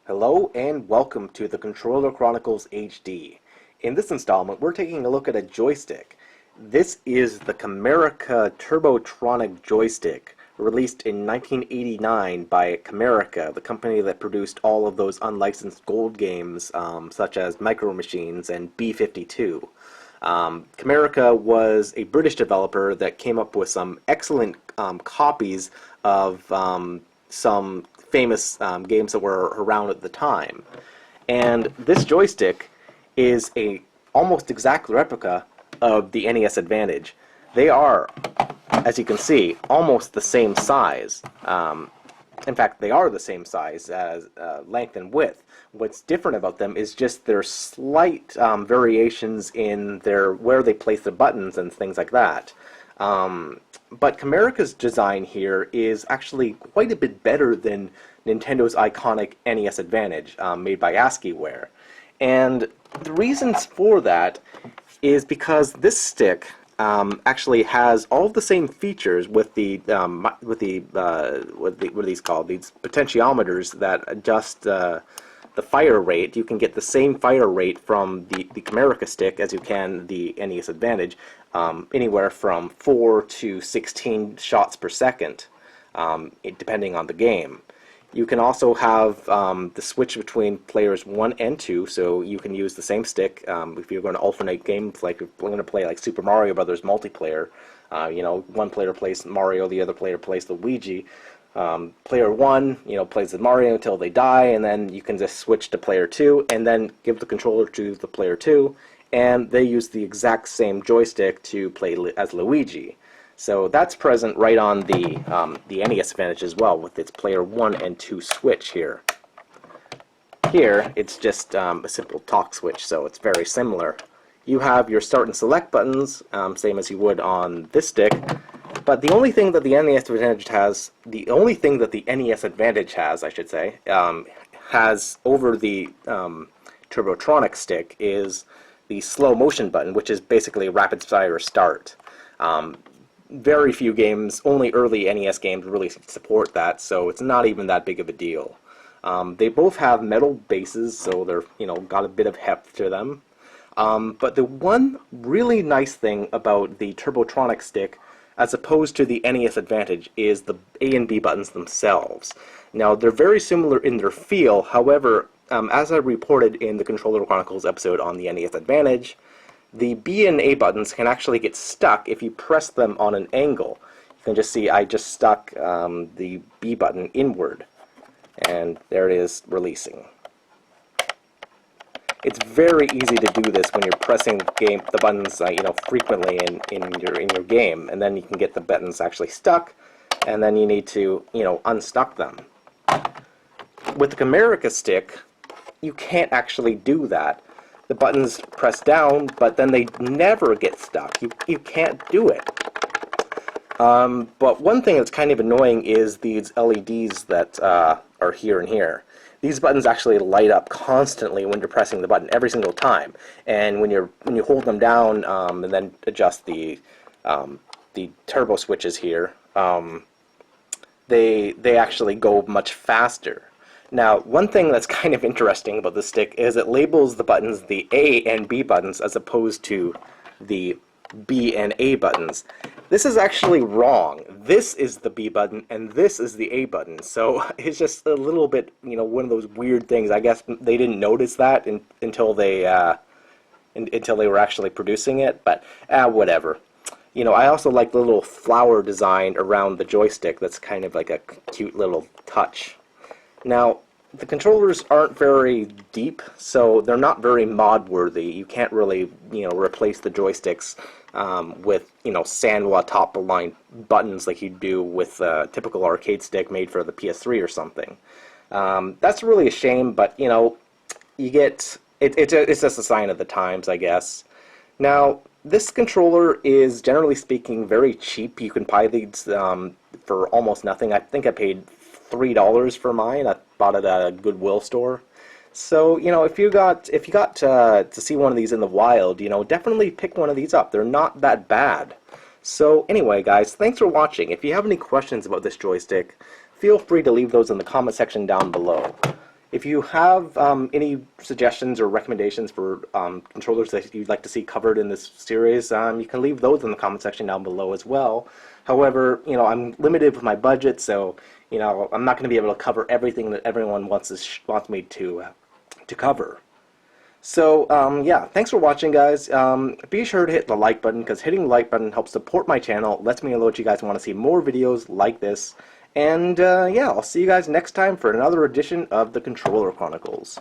Hello and welcome to the Controller Chronicles HD. In this installment, we're taking a look at a joystick. This is the Camerica Turbotronic joystick, released in 1989 by Camerica, the company that produced all of those unlicensed gold games such as Micro Machines and B-52. Camerica was a British developer that came up with some excellent copies of some famous games that were around at the time. And this joystick is a almost exact replica of the NES Advantage. They are, as you can see, almost the same size. In fact, they are the same size as length and width. What's different about them is just their slight variations in where they place the buttons and things like that. But Camerica's design here is actually quite a bit better than Nintendo's iconic NES Advantage, made by ASCIIWare. And the reasons for that is because this stick actually has all of the same features with the what are these called? These potentiometers that adjust the fire rate. You can get the same fire rate from the Camerica stick as you can the NES Advantage, anywhere from 4 to 16 shots per second, depending on the game. You can also have the switch between players 1 and 2, so you can use the same stick if you're going to alternate games, like if we're going to play like Super Mario Brothers multiplayer. One player plays Mario, the other player plays Luigi. Player 1, plays the Mario until they die, and then you can just switch to player 2, and then give the controller to the player 2, and they use the exact same joystick to play as Luigi. So that's present right on the NES Advantage as well, with its player 1 and 2 switch here. Here, it's just a simple talk switch, so it's very similar. You have your start and select buttons, same as you would on this stick. But the only thing that the NES Advantage has, I should say, has over the Turbotronic stick is the slow motion button, which is basically rapid fire start. Very few games, only early NES games really support that, so it's not even that big of a deal. They both have metal bases, so they're got a bit of heft to them. But the one really nice thing about the Turbotronic stick, as opposed to the NES Advantage, is the A and B buttons themselves. Now, they're very similar in their feel. However, as I reported in the Controller Chronicles episode on the NES Advantage, the B and A buttons can actually get stuck if you press them on an angle. You can just see I just stuck the B button inward, and there it is releasing. It's very easy to do this when you're pressing the buttons frequently in your game, and then you can get the buttons actually stuck, and then you need to unstuck them. With the Camerica stick, you can't actually do that. The buttons press down, but then they never get stuck. You can't do it. But one thing that's kind of annoying is these LEDs that are here and here. These buttons actually light up constantly when you're pressing the button every single time, and when you hold them down and then adjust the turbo switches here, they actually go much faster. Now, one thing that's kind of interesting about this stick is it labels the buttons the A and B buttons as opposed to the B and A buttons. This is actually wrong. This is the B button and this is the A button. So it's just a little bit, one of those weird things. I guess they didn't notice that until they were actually producing it, but whatever. I also like the little flower design around the joystick. That's kind of like a cute little touch. Now, the controllers aren't very deep, so they're not very mod-worthy. You can't really, replace the joysticks with, Sanwa top-of-line buttons like you do with a typical arcade stick made for the PS3 or something. That's really a shame, but, you get... It's just a sign of the times, I guess. Now, this controller is, generally speaking, very cheap. You can buy these for almost nothing. I think I paid $3 for mine. I bought it at a Goodwill store. So, if you got to see one of these in the wild, definitely pick one of these up. They're not that bad. So, anyway, guys, thanks for watching. If you have any questions about this joystick, feel free to leave those in the comment section down below. If you have any suggestions or recommendations for controllers that you'd like to see covered in this series, you can leave those in the comment section down below as well. However, I'm limited with my budget, so I'm not going to be able to cover everything that everyone wants me to cover. So, yeah, thanks for watching, guys. Be sure to hit the like button, because hitting the like button helps support my channel, lets me know that you guys want to see more videos like this. And, yeah, I'll see you guys next time for another edition of the Controller Chronicles.